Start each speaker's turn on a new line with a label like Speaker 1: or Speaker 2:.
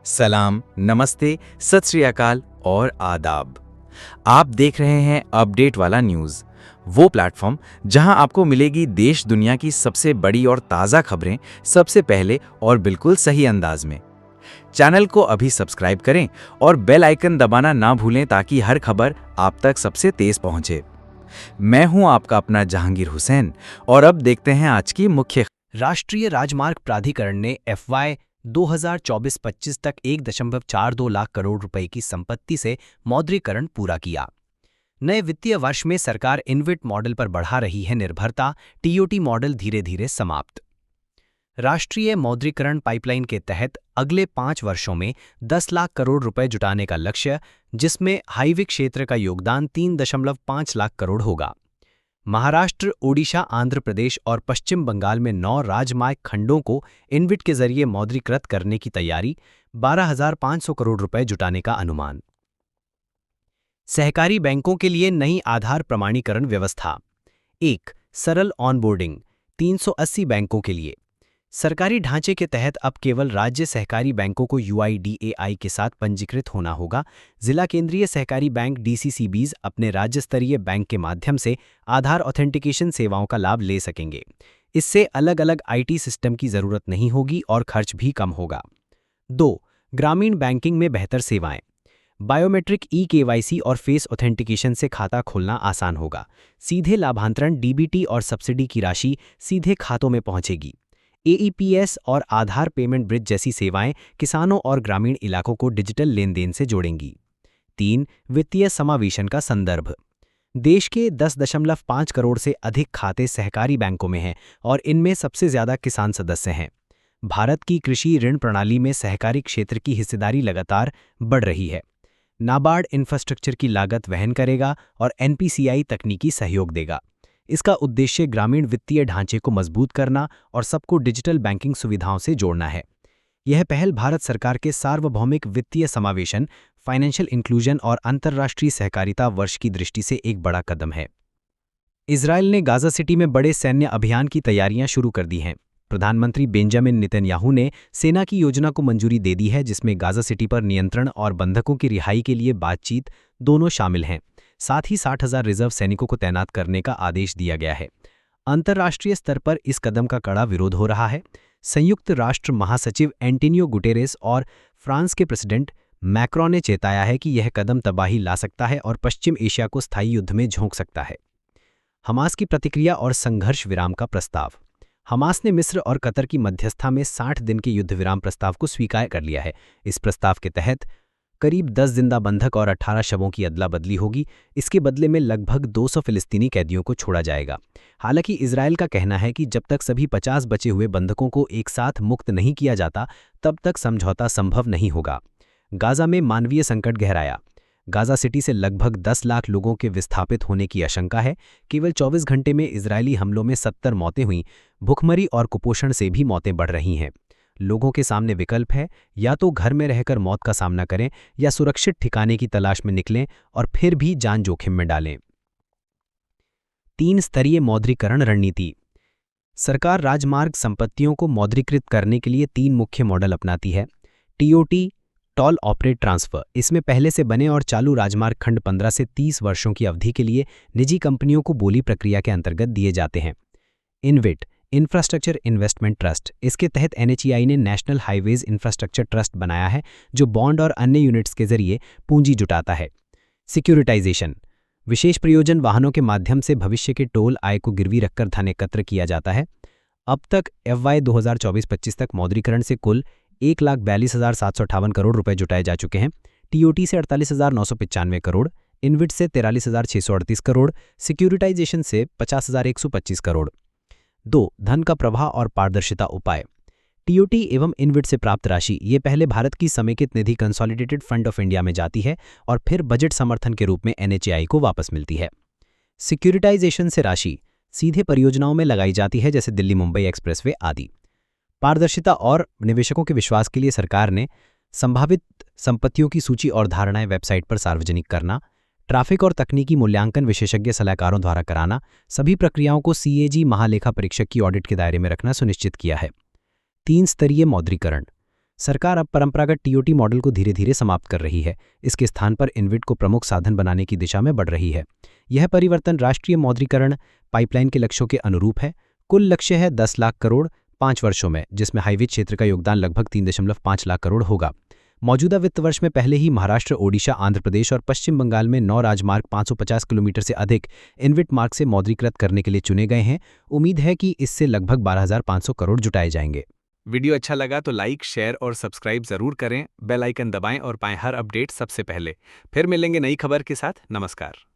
Speaker 1: सलाम, नमस्ते, सत श्री अकाल और आदाब। आप देख रहे हैं अपडेट वाला न्यूज़, वो प्लेटफॉर्म जहां आपको मिलेगी देश दुनिया की सबसे बड़ी और ताज़ा खबरें सबसे पहले और बिल्कुल सही अंदाज में। चैनल को अभी सब्सक्राइब करें और बेल आइकन दबाना ना भूलें ताकि हर खबर आप तक सबसे तेज पहुंचे। मैं हूं आपका अपना जहांगीर हुसैन और अब देखते हैं आज की मुख्य।
Speaker 2: राष्ट्रीय राजमार्ग प्राधिकरण ने FY 2024-25 तक 1.42 लाख करोड़ रुपए की संपत्ति से मौद्रीकरण पूरा किया। नए वित्तीय वर्ष में सरकार इनविट मॉडल पर बढ़ा रही है निर्भरता, TOT मॉडल धीरे धीरे समाप्त। राष्ट्रीय मौद्रीकरण पाइपलाइन के तहत अगले 5 वर्षों में 10 लाख करोड़ रुपए जुटाने का लक्ष्य, जिसमें हाईवे क्षेत्र का योगदान 3.5 लाख करोड़ होगा। महाराष्ट्र, ओडिशा, आंध्र प्रदेश और पश्चिम बंगाल में 9 राजमार्ग खंडों को इनविट के जरिए मौद्रीकृत करने की तैयारी, 12,500 करोड़ रुपए जुटाने का अनुमान। सहकारी बैंकों के लिए नई आधार प्रमाणीकरण व्यवस्था। 1. सरल ऑनबोर्डिंग, 380 बैंकों के लिए। सरकारी ढांचे के तहत अब केवल राज्य सहकारी बैंकों को UIDAI के साथ पंजीकृत होना होगा। जिला केंद्रीय सहकारी बैंक DCCBs अपने राज्य स्तरीय बैंक के माध्यम से आधार ऑथेंटिकेशन सेवाओं का लाभ ले सकेंगे। इससे अलग अलग IT सिस्टम की जरूरत नहीं होगी और खर्च भी कम होगा। 2. ग्रामीण बैंकिंग में बेहतर सेवाएं। बायोमेट्रिक eKYC और फेस ऑथेंटिकेशन से खाता खोलना आसान होगा। सीधे लाभांतरण, DBT और सब्सिडी की राशि सीधे खातों में पहुंचेगी। AEPS और आधार पेमेंट ब्रिज जैसी सेवाएं किसानों और ग्रामीण इलाकों को डिजिटल लेन देन से जोड़ेंगी। 3. वित्तीय समावेशन का संदर्भ। देश के 10.5 करोड़ से अधिक खाते सहकारी बैंकों में हैं और इनमें सबसे ज्यादा किसान सदस्य हैं। भारत की कृषि ऋण प्रणाली में सहकारी क्षेत्र की हिस्सेदारी लगातार बढ़ रही है। नाबार्ड इंफ्रास्ट्रक्चर की लागत वहन करेगा और NPCI तकनीकी सहयोग देगा। इसका उद्देश्य ग्रामीण वित्तीय ढांचे को मजबूत करना और सबको डिजिटल बैंकिंग सुविधाओं से जोड़ना है। यह पहल भारत सरकार के सार्वभौमिक वित्तीय समावेशन, फाइनेंशियल इंक्लूजन और अंतर्राष्ट्रीय सहकारिता वर्ष की दृष्टि से एक बड़ा कदम है। इजरायल ने गाजा सिटी में बड़े सैन्य अभियान की तैयारियां शुरू कर दी हैं। प्रधानमंत्री बेंजामिन नेतन्याहू ने सेना की योजना को मंजूरी दे दी है, जिसमें गाजा सिटी पर नियंत्रण और बंधकों की रिहाई के लिए बातचीत दोनों शामिल हैं। साथ ही 60,000 रिजर्व सैनिकों को तैनात करने का आदेश दिया गया है। अंतर्राष्ट्रीय स्तर पर इस कदम का कड़ा विरोध हो रहा है। संयुक्त राष्ट्र महासचिव एंटोनियो गुटेरेस और फ्रांस के प्रेसिडेंट मैक्रों ने चेताया है कि यह कदम तबाही ला सकता है और पश्चिम एशिया को स्थायी युद्ध में झोंक सकता है। हमास की प्रतिक्रिया और संघर्ष विराम का प्रस्ताव। हमास ने मिस्र और कतर की मध्यस्थता में 60 दिन के युद्ध विराम प्रस्ताव को स्वीकार कर लिया है। इस प्रस्ताव के तहत करीब 10 जिंदा बंधक और 18 शवों की अदला बदली होगी। इसके बदले में लगभग 200 फिलिस्तीनी कैदियों को छोड़ा जाएगा। हालांकि इजरायल का कहना है कि जब तक सभी 50 बचे हुए बंधकों को एक साथ मुक्त नहीं किया जाता, तब तक समझौता संभव नहीं होगा। गाजा में मानवीय संकट गहराया। गाजा सिटी से लगभग 10 लाख लोगों के विस्थापित होने की आशंका है। केवल 24 घंटे में इजरायली हमलों में 70 मौतें हुईं। भूखमरी और कुपोषण से भी मौतें बढ़ रही हैं। लोगों के सामने विकल्प है, या तो घर में रहकर मौत का सामना करें या सुरक्षित ठिकाने की तलाश में निकलें और फिर भी जान जोखिम में डालें। 3 स्तरीय मौद्रीकरण रणनीति। सरकार राजमार्ग संपत्तियों को मौद्रीकृत करने के लिए 3 मुख्य मॉडल अपनाती है। TOT, toll operate transfer. इसमें पहले से बने और चालू राजमार्ग खंड 15 से 30 वर्षों की अवधि के लिए निजी कंपनियों को बोली प्रक्रिया के अंतर्गत दिए जाते हैं। इनविट, इंफ्रास्ट्रक्चर इन्वेस्टमेंट ट्रस्ट। इसके तहत NHAI ने नेशनल हाईवेज इंफ्रास्ट्रक्चर ट्रस्ट बनाया है, जो बॉन्ड और अन्य यूनिट्स के जरिए पूंजी जुटाता है। सिक्योरिटाइजेशन, विशेष प्रयोजन वाहनों के माध्यम से भविष्य के टोल आय को गिरवी रखकर धन एकत्र किया जाता है। अब तक FY 2024-25 तक मौद्रीकरण से कुल 1,42,758 करोड़ रुपए जुटाए जा चुके हैं। TOT से 48,995 करोड़, इनविट से 43,638 करोड़, सिक्योरिटाइजेशन से 50,125 करोड़। 2. धन का प्रवाह और पारदर्शिता उपाय। TOT एवं इनविट से प्राप्त राशि ये पहले भारत की समेकित निधि कंसोलिडेटेड फंड ऑफ इंडिया में जाती है और फिर बजट समर्थन के रूप में NHAI को वापस मिलती है। सिक्योरिटाइजेशन से राशि सीधे परियोजनाओं में लगाई जाती है, जैसे दिल्ली मुंबई एक्सप्रेसवे आदि। पारदर्शिता और निवेशकों के विश्वास के लिए सरकार ने संभावित संपत्तियों की सूची और धारणाएं वेबसाइट पर सार्वजनिक करना, ट्रैफिक और तकनीकी मूल्यांकन विशेषज्ञ सलाहकारों द्वारा कराना, सभी प्रक्रियाओं को CAG महालेखा परीक्षक की ऑडिट के दायरे में रखना सुनिश्चित किया है। 3 स्तरीय मौद्रीकरण। सरकार अब परंपरागत टीओटी मॉडल को धीरे धीरे समाप्त कर रही है। इसके स्थान पर इनविट को प्रमुख साधन बनाने की दिशा में बढ़ रही है। यह परिवर्तन राष्ट्रीय मौद्रीकरण पाइपलाइन के लक्ष्यों के अनुरूप है। कुल लक्ष्य है 10 लाख करोड़ 5 वर्षों में, जिसमें हाईवे क्षेत्र का योगदान लगभग 3.5 लाख करोड़ होगा। मौजूदा वित्त वर्ष में पहले ही महाराष्ट्र, ओडिशा, आंध्र प्रदेश और पश्चिम बंगाल में 9 राजमार्ग 550 किलोमीटर से अधिक इनविट मार्ग से मौद्रीकृत करने के लिए चुने गए हैं। उम्मीद है कि इससे लगभग 12,500 करोड़ जुटाए जाएंगे।
Speaker 3: वीडियो अच्छा लगा तो लाइक, शेयर और सब्सक्राइब जरूर करें। बेल आइकन दबाएं और पाएं हर अपडेट सबसे पहले। फिर मिलेंगे नई खबर के साथ। नमस्कार।